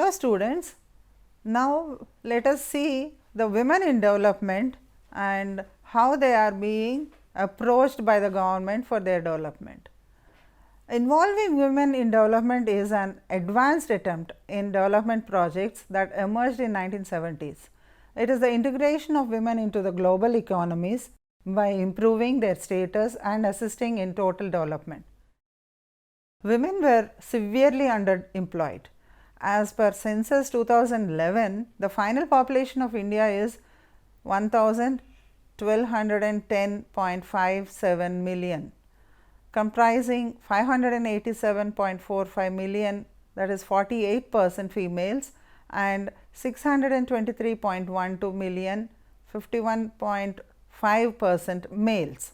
Hello students, now let us see the women in development and how they are being approached by the government for their development. Involving women in development is an advanced attempt in development projects that emerged in 1970s. It is the integration of women into the global economies by improving their status and assisting in total development. Women were severely underemployed. As per census 2011, the final population of India is 1,1210.57 million, comprising 587.45 million, that is 48% females, and 623.12 million, 51.5% males.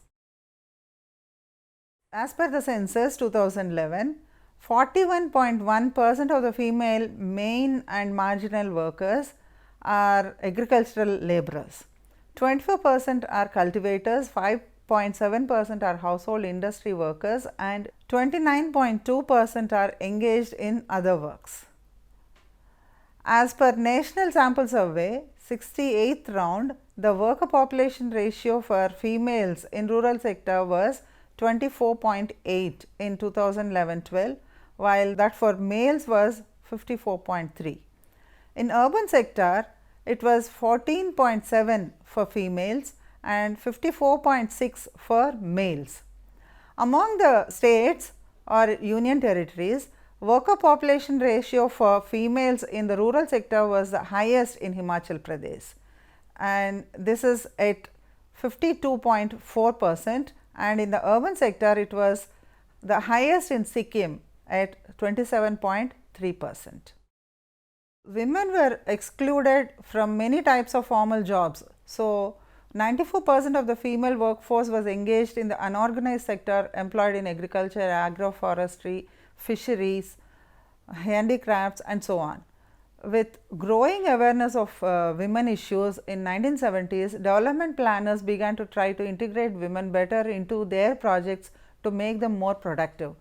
As per the census 2011, 41.1% of the female main and marginal workers are agricultural laborers, 24% are cultivators, 5.7% are household industry workers, and 29.2% are engaged in other works. As per National Sample Survey 68th round, the worker population ratio for females in rural sector was 24.8 in 2011-12, while that for males was 54.3. In urban sector, it was 14.7 for females and 54.6 for males. Among the states or union territories, worker population ratio for females in the rural sector was the highest in Himachal Pradesh, and this is at 52.4%, and in the urban sector it was the highest in Sikkim at 27.3%. Women were excluded from many types of formal jobs. So, 94% of the female workforce was engaged in the unorganized sector employed in agriculture, agroforestry, fisheries, handicrafts and so on. With growing awareness of women issues in 1970s, development planners began to try to integrate women better into their projects to make them more productive.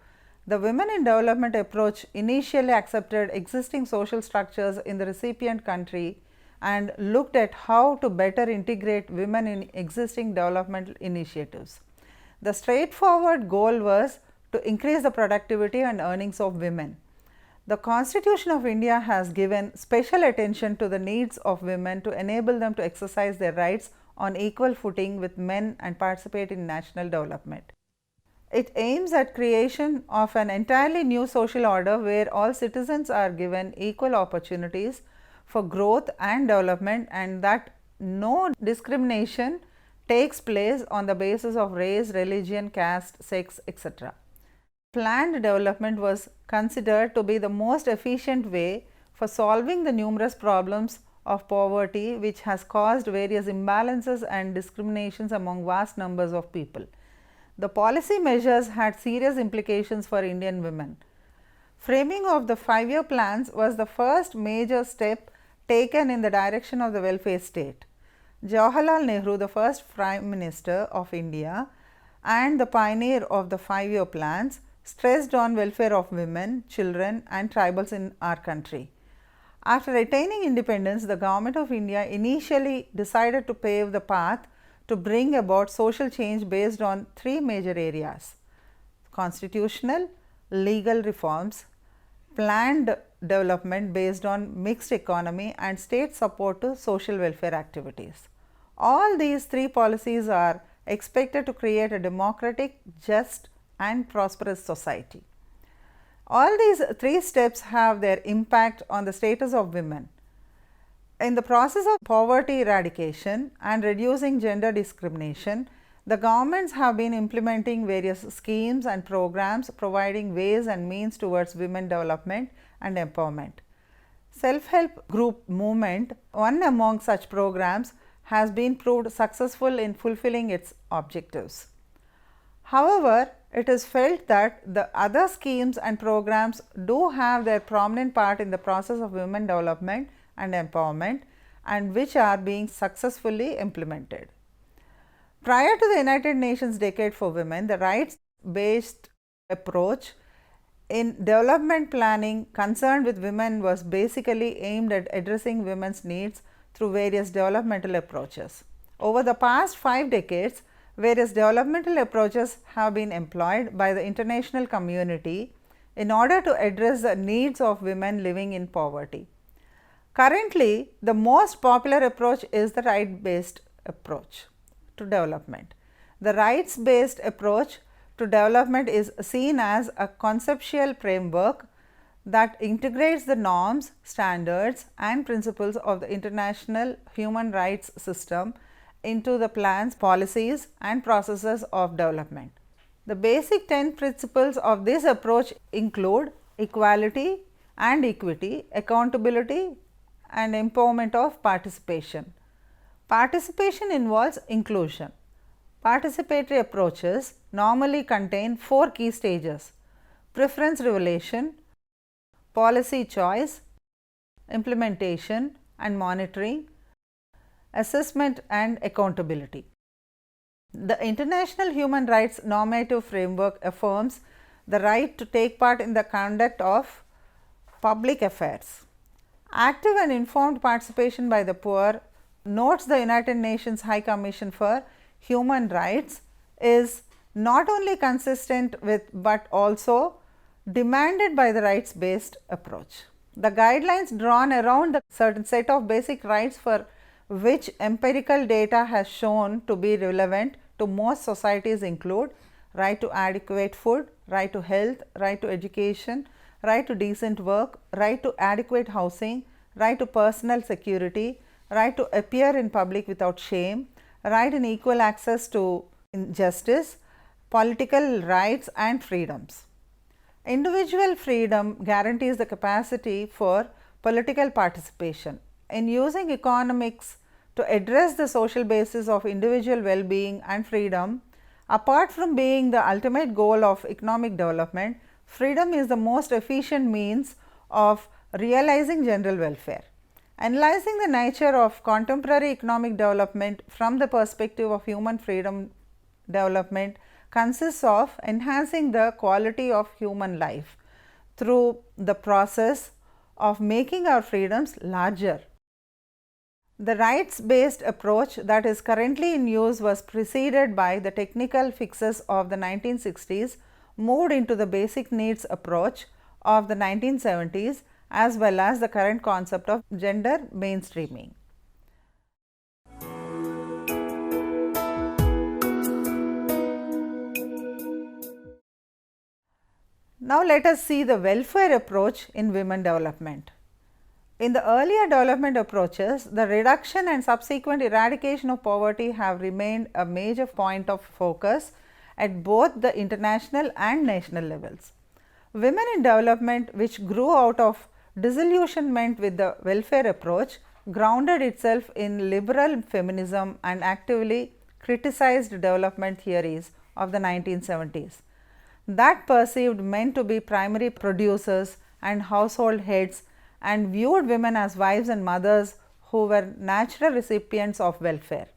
The women in development approach initially accepted existing social structures in the recipient country and looked at how to better integrate women in existing development initiatives. The straightforward goal was to increase the productivity and earnings of women. The Constitution of India has given special attention to the needs of women to enable them to exercise their rights on equal footing with men and participate in national development. It aims at creation of an entirely new social order where all citizens are given equal opportunities for growth and development, and that no discrimination takes place on the basis of race, religion, caste, sex, etc. Planned development was considered to be the most efficient way for solving the numerous problems of poverty which has caused various imbalances and discriminations among vast numbers of people. The policy measures had serious implications for Indian women. Framing of the 5-year plans was the first major step taken in the direction of the welfare state. Jawaharlal Nehru, the first Prime Minister of India and the pioneer of the 5-year plans, stressed on welfare of women, children and tribals in our country. After attaining independence, the Government of India initially decided to pave the path to bring about social change based on 3 major areas: constitutional, legal reforms, planned development based on mixed economy and state support to social welfare activities. All these 3 policies are expected to create a democratic, just and prosperous society. All these 3 steps have their impact on the status of women. In the process of poverty eradication and reducing gender discrimination, the governments have been implementing various schemes and programs providing ways and means towards women development and empowerment. Self-help group movement, one among such programs, has been proved successful in fulfilling its objectives. However, it is felt that the other schemes and programs do have their prominent part in the process of women development and empowerment, and which are being successfully implemented. Prior to the United Nations Decade for Women, the rights based approach in development planning, concern with women was basically aimed at addressing women's needs through various developmental approaches. Over the past 5 decades, various developmental approaches have been employed by the international community in order to address the needs of women living in poverty. Currently, the most popular approach is the right-based approach to development. The rights-based approach to development is seen as a conceptual framework that integrates the norms, standards and principles of the international human rights system into the plans, policies and processes of development. The basic 10 principles of this approach include equality and equity, accountability and empowerment of participation. Participation involves inclusion. Participatory approaches normally contain 4 key stages: preference revelation, policy choice, implementation and monitoring, assessment and accountability. The International Human Rights Normative Framework affirms the right to take part in the conduct of public affairs. Active and informed participation by the poor, notes the United Nations High Commission for Human Rights, is not only consistent with but also demanded by the rights based approach. The guidelines drawn around a certain set of basic rights for which empirical data has shown to be relevant to most societies include right to adequate food, right to health, right to education, right to decent work, right to adequate housing, right to personal security, right to appear in public without shame, right in equal access to justice, political rights and freedoms. Individual freedom guarantees the capacity for political participation. In using economics to address the social basis of individual well-being and freedom, apart from being the ultimate goal of economic development, freedom is the most efficient means of realizing general welfare. Analyzing the nature of contemporary economic development from the perspective of human freedom development consists of enhancing the quality of human life through the process of making our freedoms larger. The rights-based approach that is currently in use was preceded by the technical fixes of the 1960s, moved into the basic needs approach of the 1970s, as well as the current concept of gender mainstreaming. Now, let us see the welfare approach in women development. In the earlier development approaches, the reduction and subsequent eradication of poverty have remained a major point of focus at both the international and national levels. Women in development, which grew out of disillusionment with the welfare approach, grounded itself in liberal feminism and actively criticized development theories of the 1970s that perceived men to be primary producers and household heads and viewed women as wives and mothers who were natural recipients of welfare.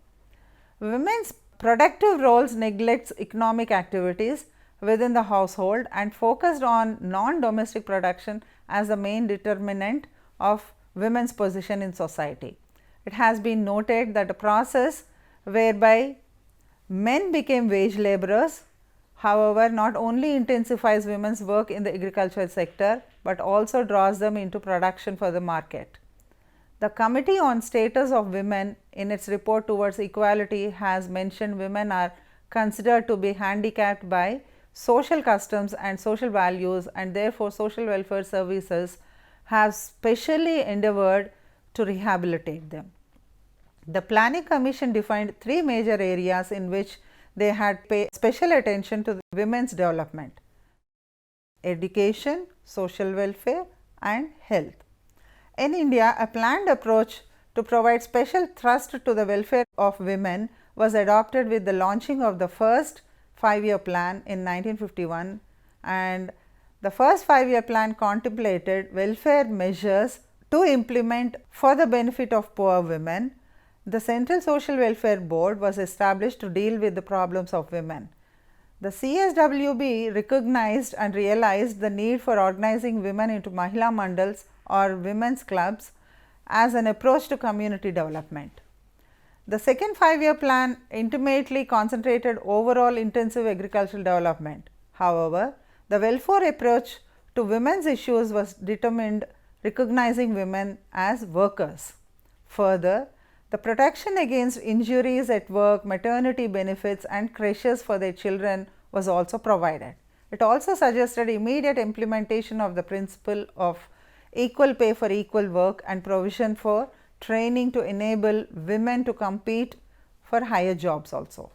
Women's productive roles neglects economic activities within the household and focused on non-domestic production as the main determinant of women's position in society. It has been noted that a process whereby men became wage laborers, however, not only intensifies women's work in the agricultural sector, but also draws them into production for the market. The Committee on Status of Women in its report towards equality has mentioned women are considered to be handicapped by social customs and social values, and therefore, social welfare services have specially endeavored to rehabilitate them. The Planning Commission defined 3 major areas in which they had paid special attention to women's development: education, social welfare and health. In India, a planned approach to provide special thrust to the welfare of women was adopted with the launching of the first 5-year plan in 1951, and the first 5-year plan contemplated welfare measures to implement for the benefit of poor women. The Central Social Welfare Board was established to deal with the problems of women. The CSWB recognized and realized the need for organizing women into Mahila Mandals or women's clubs as an approach to community development. The second 5-year plan intimately concentrated overall intensive agricultural development. However, the welfare approach to women's issues was determined recognizing women as workers. Further, the protection against injuries at work, maternity benefits and creches for their children was also provided. It also suggested immediate implementation of the principle of equal pay for equal work and provision for training to enable women to compete for higher jobs also.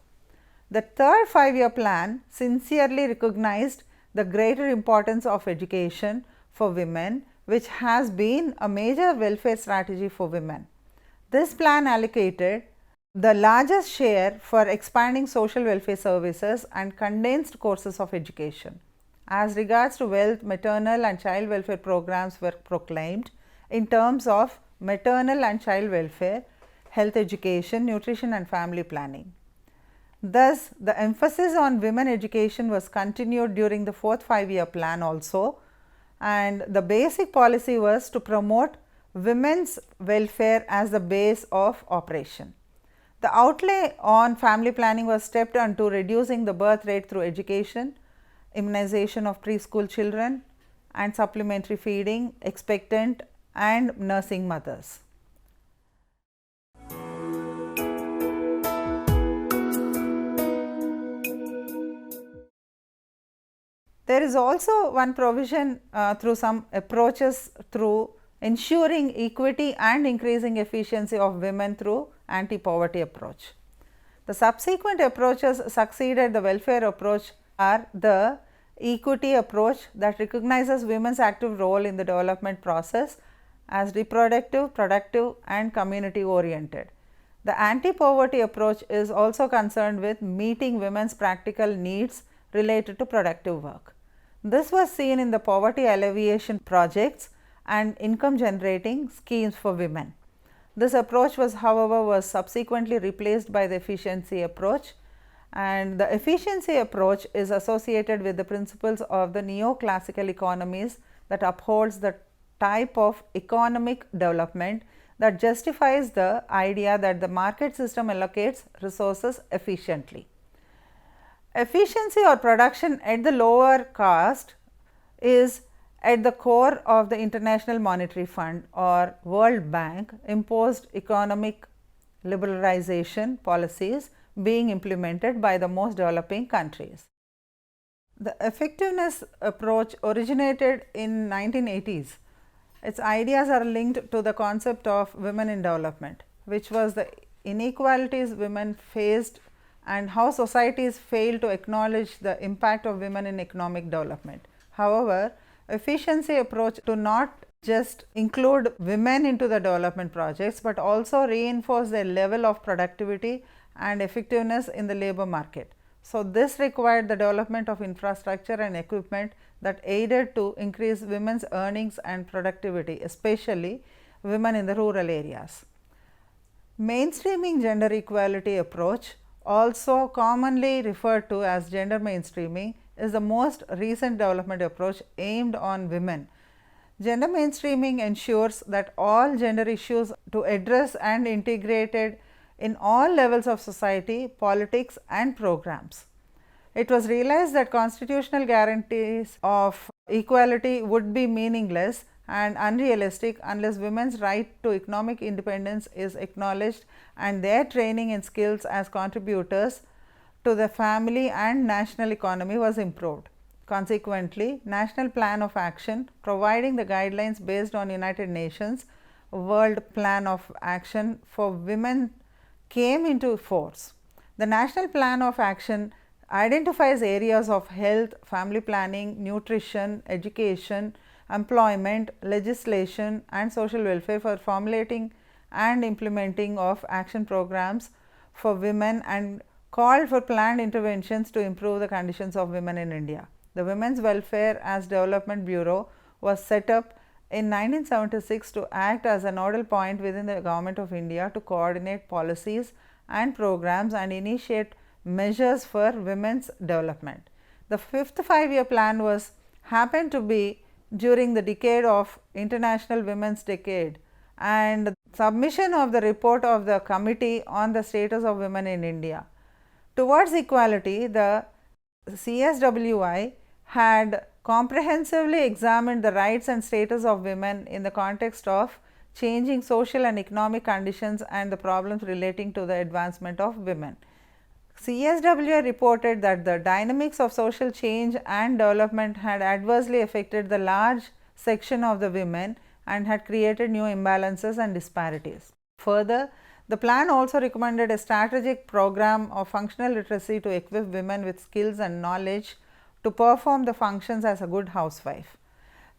The third 5-year plan sincerely recognized the greater importance of education for women, which has been a major welfare strategy for women. This plan allocated the largest share for expanding social welfare services and condensed courses of education. As regards to wealth, maternal and child welfare programs were proclaimed in terms of maternal and child welfare, health education, nutrition and family planning. Thus, the emphasis on women education was continued during the fourth 5-year plan also, and the basic policy was to promote women's welfare as the base of operation. The outlay on family planning was stepped onto reducing the birth rate through education, immunization of preschool children and supplementary feeding, expectant and nursing mothers. There is also one provision through some approaches through ensuring equity and increasing efficiency of women through anti-poverty approach. The subsequent approaches succeeded the welfare approach are the equity approach that recognizes women's active role in the development process as reproductive, productive and community oriented. The anti-poverty approach is also concerned with meeting women's practical needs related to productive work. This was seen in the poverty alleviation projects and income generating schemes for women. This approach was, however, was subsequently replaced by the efficiency approach, and the efficiency approach is associated with the principles of the neoclassical economies that upholds the type of economic development that justifies the idea that the market system allocates resources efficiently. Efficiency or production at the lower cost is at the core of the International Monetary Fund or World Bank imposed economic liberalization policies being implemented by the most developing countries. The effectiveness approach originated in 1980s. Its ideas are linked to the concept of women in development, which was the inequalities women faced and how societies fail to acknowledge the impact of women in economic development. However, efficiency approach to not just include women into the development projects, but also reinforce their level of productivity and effectiveness in the labor market. So, this required the development of infrastructure and equipment that aided to increase women's earnings and productivity, especially women in the rural areas. Mainstreaming gender equality approach, also commonly referred to as gender mainstreaming, is the most recent development approach aimed on women. Gender mainstreaming ensures that all gender issues to address and integrated in all levels of society, politics and programs. It was realized that constitutional guarantees of equality would be meaningless and unrealistic unless women's right to economic independence is acknowledged and their training and skills as contributors to the family and national economy was improved. Consequently, National Plan of Action providing the guidelines based on United Nations World Plan of Action for Women came into force. The National Plan of Action identifies areas of health, family planning, nutrition, education, employment, legislation and social welfare for formulating and implementing of action programs for women and called for planned interventions to improve the conditions of women in India. The Women's Welfare as Development Bureau was set up in 1976 to act as a nodal point within the Government of India to coordinate policies and programs and initiate measures for women's development. The fifth 5-year plan happened to be during the decade of International Women's Decade, and submission of the report of the Committee on the Status of Women in India. Towards equality, the CSWI had comprehensively examined the rights and status of women in the context of changing social and economic conditions and the problems relating to the advancement of women. CSWI reported that the dynamics of social change and development had adversely affected the large section of the women and had created new imbalances and disparities. Further, the plan also recommended a strategic program of functional literacy to equip women with skills and knowledge to perform the functions as a good housewife.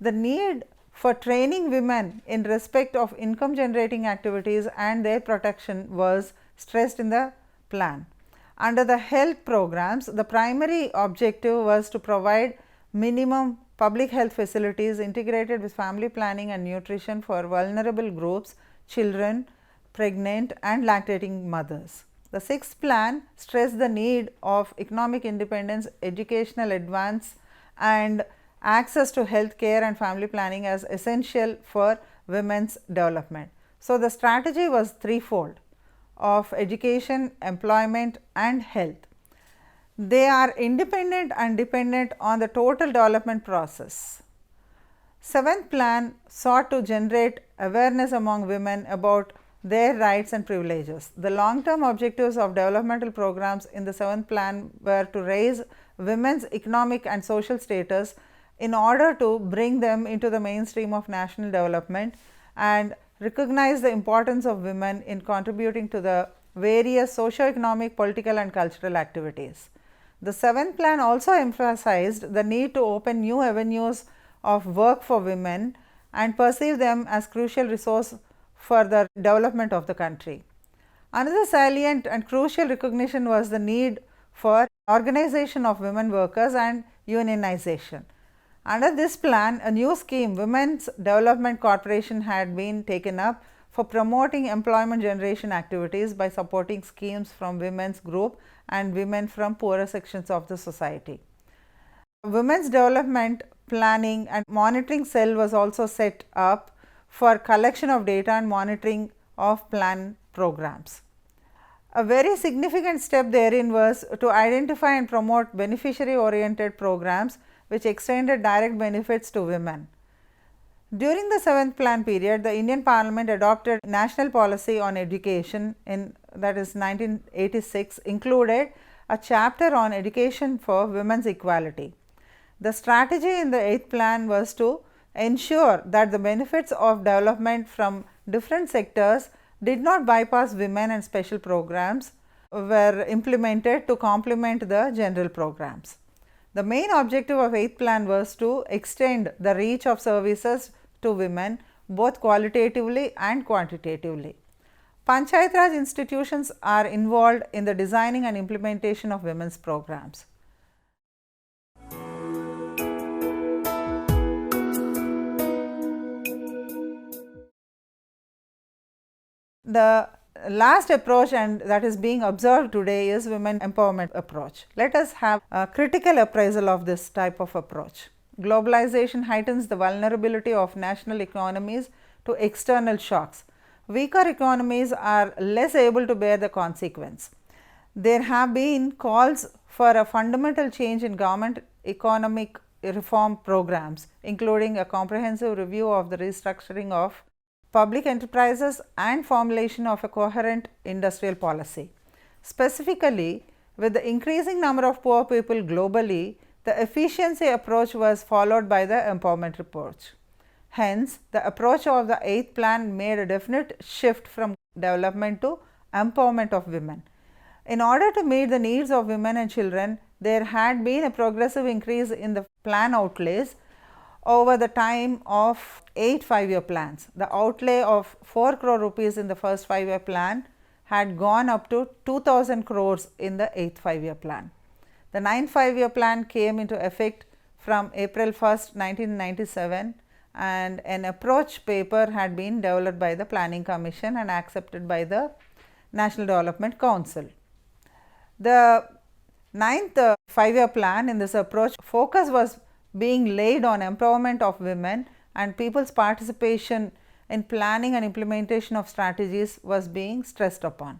The need for training women in respect of income generating activities and their protection was stressed in the plan. Under the health programs, the primary objective was to provide minimum public health facilities integrated with family planning and nutrition for vulnerable groups, children, pregnant and lactating mothers. The sixth plan stressed the need of economic independence, educational advance and access to health care and family planning as essential for women's development. So, the strategy was threefold of education, employment and health. They are independent and dependent on the total development process. Seventh plan sought to generate awareness among women about their rights and privileges. The long term objectives of developmental programs in the seventh plan were to raise women's economic and social status in order to bring them into the mainstream of national development and recognize the importance of women in contributing to the various socio-economic, political and cultural activities. The seventh plan also emphasized the need to open new avenues of work for women and perceive them as crucial resource for the development of the country. Another salient and crucial recognition was the need for organization of women workers and unionization. Under this plan, a new scheme, Women's Development Corporation, had been taken up for promoting employment generation activities by supporting schemes from women's group and women from poorer sections of the society. Women's Development Planning and Monitoring Cell was also set up for collection of data and monitoring of plan programs. A very significant step therein was to identify and promote beneficiary oriented programs which extended direct benefits to women. During the seventh plan period, the Indian Parliament adopted national policy on education in, that is 1986, included a chapter on education for women's equality. The strategy in the eighth plan was to ensure that the benefits of development from different sectors did not bypass women and special programs were implemented to complement the general programs. The main objective of eighth plan was to extend the reach of services to women both qualitatively and quantitatively. Panchayat Raj institutions are involved in the designing and implementation of women's programs. The last approach and that is being observed today is women empowerment approach. Let us have a critical appraisal of this type of approach. Globalization heightens the vulnerability of national economies to external shocks. Weaker economies are less able to bear the consequence. There have been calls for a fundamental change in government economic reform programs, including a comprehensive review of the restructuring of public enterprises and formulation of a coherent industrial policy. Specifically, with the increasing number of poor people globally, the efficiency approach was followed by the empowerment approach. Hence, the approach of the eighth plan made a definite shift from development to empowerment of women. In order to meet the needs of women and children, there had been a progressive increase in the plan outlays over the time of 8 5-year plans. The outlay of 4 crore rupees in the first 5-year plan had gone up to 2000 crores in the 8th 5-year plan. The 9th 5-year plan came into effect from April 1st, 1997, and an approach paper had been developed by the Planning Commission and accepted by the National Development Council. The Ninth 5-year plan in this approach, focus was being laid on empowerment of women, and people's participation in planning and implementation of strategies was being stressed upon.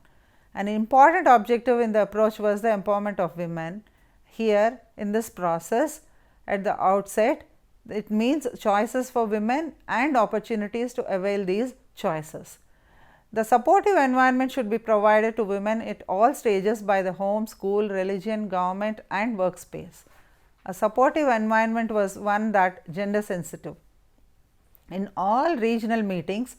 An important objective in the approach was the empowerment of women. Here in this process, at the outset, it means choices for women and opportunities to avail these choices. The supportive environment should be provided to women at all stages by the home, school, religion, government and workspace. A supportive environment was one that gender sensitive. In all regional meetings,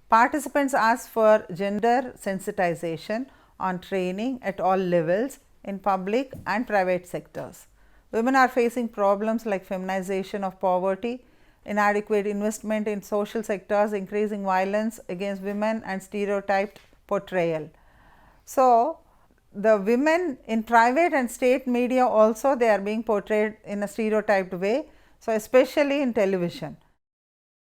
participants asked for gender sensitization on training at all levels in public and private sectors. Women are facing problems like feminization of poverty, inadequate investment in social sectors, increasing violence against women and stereotyped portrayal. So, the women in private and state media also, they are being portrayed in a stereotyped way. So, especially in television.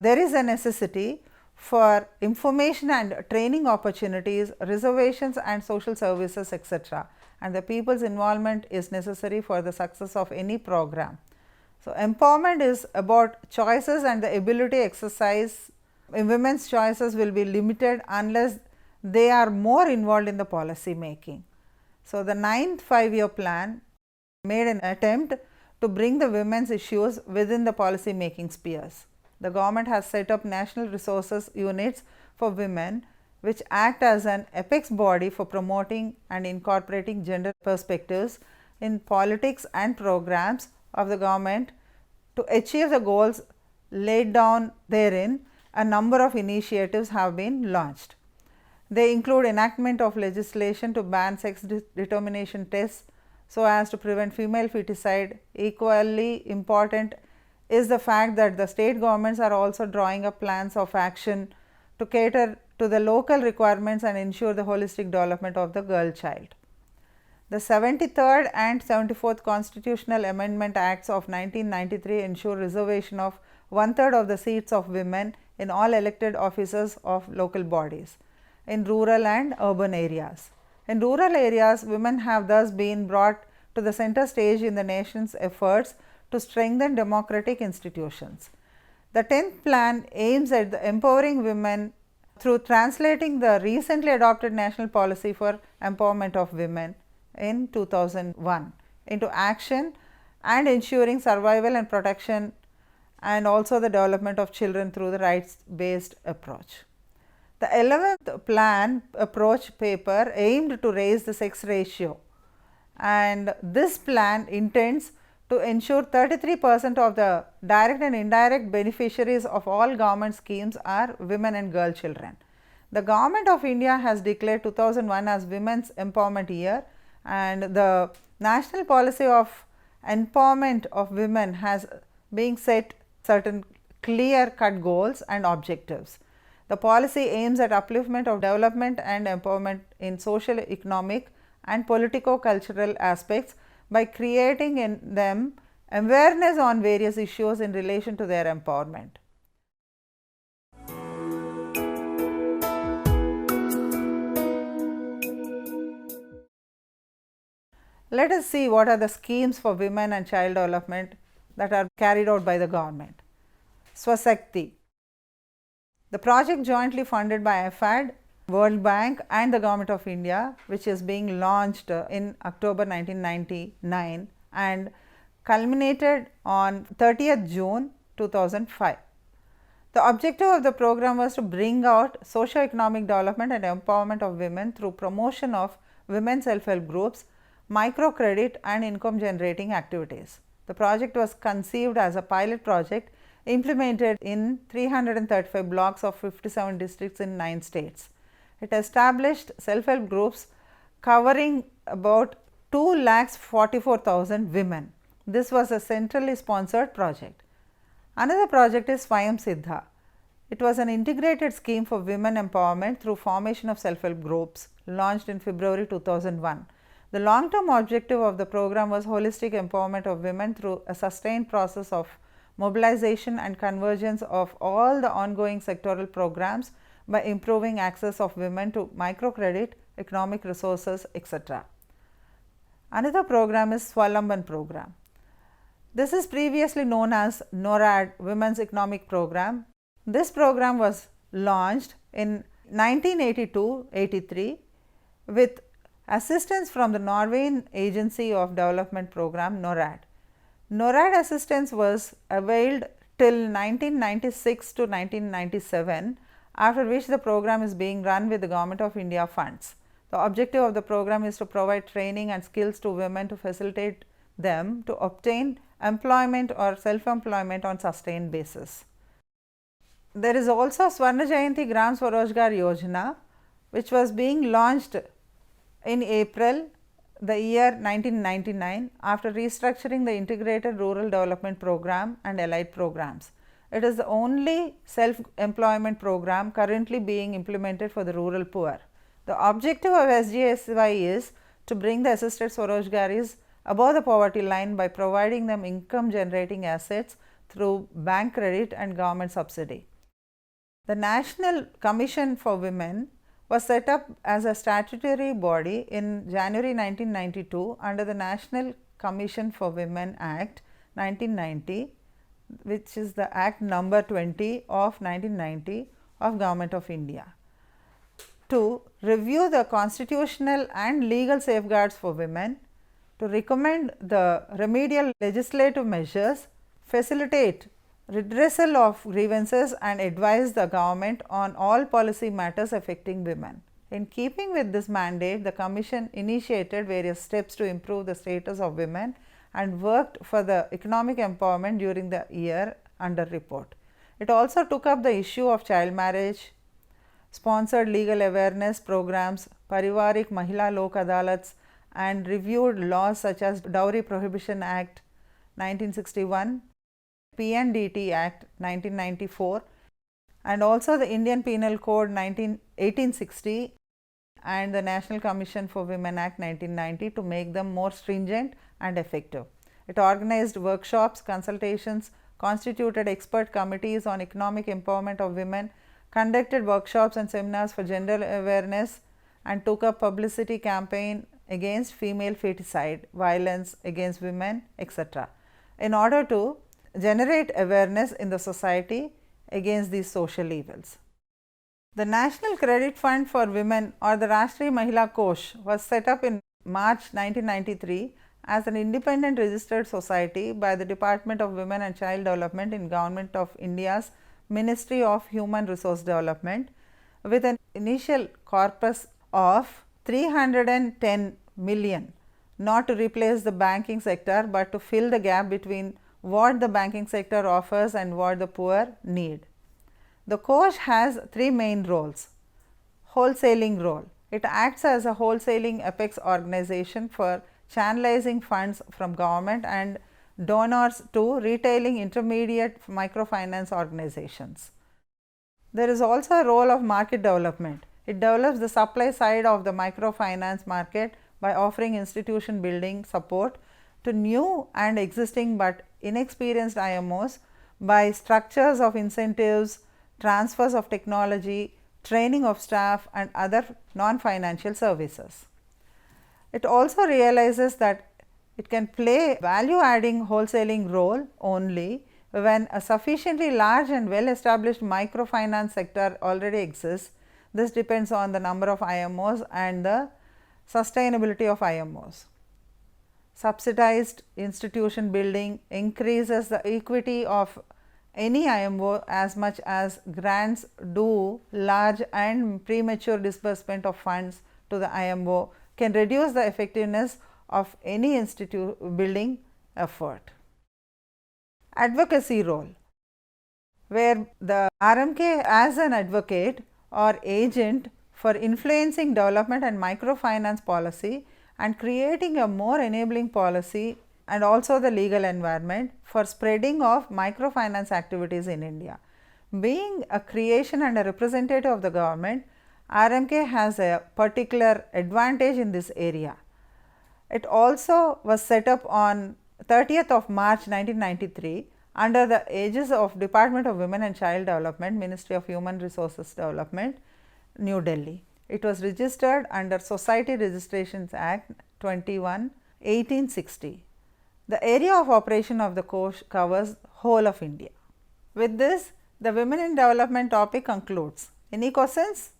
There is a necessity for information and training opportunities, reservations and social services, etc. And the people's involvement is necessary for the success of any program. So, empowerment is about choices, and the ability exercise in women's choices will be limited unless they are more involved in the policy making. So, the ninth 5-year plan made an attempt to bring the women's issues within the policy making spheres. The government has set up national resources units for women, which act as an apex body for promoting and incorporating gender perspectives in politics and programs of the government. To achieve the goals laid down therein, a number of initiatives have been launched. They include enactment of legislation to ban sex determination tests so as to prevent female feticide. Equally important is the fact that the state governments are also drawing up plans of action to cater to the local requirements and ensure the holistic development of the girl child. The 73rd and 74th Constitutional Amendment Acts of 1993 ensure reservation of 1/3 of the seats of women in all elected offices of local bodies in rural and urban areas. In rural areas, women have thus been brought to the center stage in the nation's efforts to strengthen democratic institutions. The 10th plan aims at empowering women through translating the recently adopted national policy for empowerment of women in 2001 into action and ensuring survival and protection, and also the development of children through the rights based approach. The 11th plan approach paper aimed to raise the sex ratio, and this plan intends to ensure 33% of the direct and indirect beneficiaries of all government schemes are women and girl children. The Government of India has declared 2001 as Women's Empowerment Year, and the national policy of empowerment of women has been set certain clear cut goals and objectives. The policy aims at upliftment of development and empowerment in social, economic and politico-cultural aspects by creating in them awareness on various issues in relation to their empowerment. Let us see what are the schemes for women and child development that are carried out by the government. Swasakti. The project jointly funded by IFAD, World Bank and the Government of India, which is being launched in October 1999 and culminated on 30th June 2005. The objective of the program was to bring out socio-economic development and empowerment of women through promotion of women self-help groups, microcredit and income generating activities. The project was conceived as a pilot project implemented in 335 blocks of 57 districts in 9 states. It established self-help groups covering about 2,44,000 women. This was a centrally sponsored project. Another project is Swayam Siddha. It was an integrated scheme for women empowerment through formation of self-help groups launched in February 2001. The long-term objective of the program was holistic empowerment of women through a sustained process of mobilization and convergence of all the ongoing sectoral programs by improving access of women to microcredit, economic resources, etc. Another program is Swalamban program. This is previously known as NORAD, Women's Economic Program. This program was launched in 1982-83 with assistance from the Norwegian Agency of Development Program, NORAD. NORAD assistance was availed till 1996 to 1997, after which the program is being run with the Government of India funds. The objective of the program is to provide training and skills to women to facilitate them to obtain employment or self-employment on sustained basis. There is also Swarna Jayanti Gram Swarojgar Yojana, which was being launched in April the year 1999 after restructuring the Integrated Rural Development Program and allied programs. It is the only self-employment program currently being implemented for the rural poor. The objective of SGSY is to bring the assisted Swarojgaris above the poverty line by providing them income generating assets through bank credit and government subsidy. The National Commission for Women was set up as a statutory body in January 1992 under the National Commission for Women Act 1990, which is the Act number 20 of 1990 of Government of India, to review the constitutional and legal safeguards for women, to recommend the remedial legislative measures, facilitate redressal of grievances and advise the government on all policy matters affecting women. In keeping with this mandate, the Commission initiated various steps to improve the status of women and worked for the economic empowerment during the year under report. It also took up the issue of child marriage, sponsored legal awareness programs, Parivarik Mahila Lok Adalats, and reviewed laws such as Dowry Prohibition Act 1961, PNDT Act 1994, and also the Indian Penal Code 1860 and the National Commission for Women Act 1990 to make them more stringent and effective. It organized workshops, consultations, constituted expert committees on economic empowerment of women, conducted workshops and seminars for gender awareness, and took up publicity campaign against female feticide, violence against women, etc., in order to generate awareness in the society against these social evils. The National Credit Fund for Women, or the Rashtriya Mahila Kosh, was set up in March 1993 as an independent registered society by the Department of Women and Child Development in Government of India's Ministry of Human Resource Development, with an initial corpus of 310 million, not to replace the banking sector, but to fill the gap between what the banking sector offers and what the poor need. The Kosh has three main roles. Wholesaling role. It acts as a wholesaling apex organization for channelizing funds from government and donors to retailing intermediate microfinance organizations. There is also a role of market development. It develops the supply side of the microfinance market by offering institution building support to new and existing but inexperienced IMOs by structures of incentives, transfers of technology, training of staff and other non-financial services. It also realizes that it can play value adding wholesaling role only when a sufficiently large and well established microfinance sector already exists. This depends on the number of IMOs and the sustainability of IMOs. Subsidized institution building increases the equity of any IMO as much as grants do large and premature disbursement of funds to the IMO can reduce the effectiveness of any institute building effort. Advocacy role, where the RMK as an advocate or agent for influencing development and microfinance policy and creating a more enabling policy and also the legal environment for spreading of microfinance activities in India. Being a creation and a representative of the government, RMK has a particular advantage in this area. It also was set up on 30th of March 1993 under the aegis of Department of Women and Child Development, Ministry of Human Resources Development, New Delhi. It was registered under Society Registrations Act 21 1860. The area of operation of the course covers whole of India. With this, the Women in Development topic concludes. Any questions?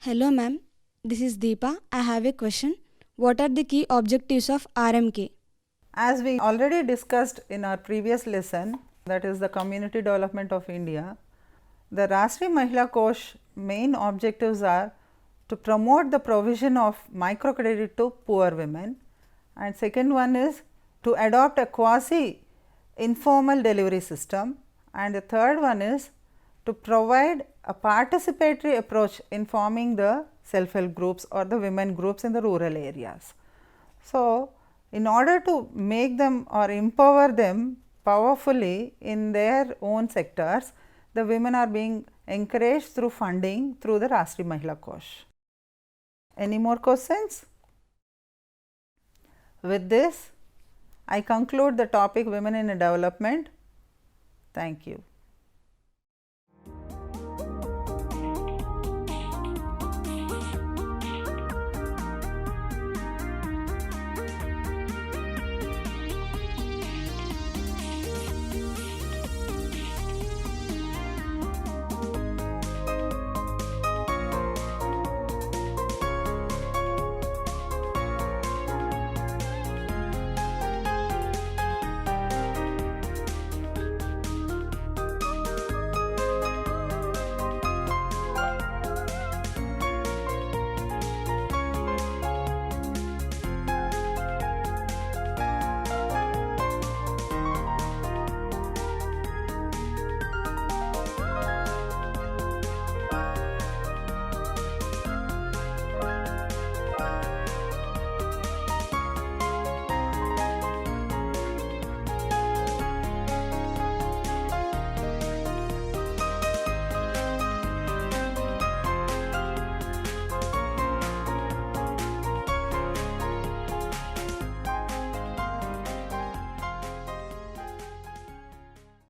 Hello ma'am, this is Deepa. I have a question. What are the key objectives of RMK? As we already discussed in our previous lesson, that is the Community Development of India, the Rashtriya Mahila Kosh main objectives are to promote the provision of microcredit to poor women, and second one is to adopt a quasi informal delivery system, and the third one is to provide a participatory approach in forming the self-help groups or the women groups in the rural areas. So, in order to make them or empower them powerfully in their own sectors, the women are being encouraged through funding through the Rashtriya Mahila Kosh. Any more questions? With this, I conclude the topic Women in Development. Thank you.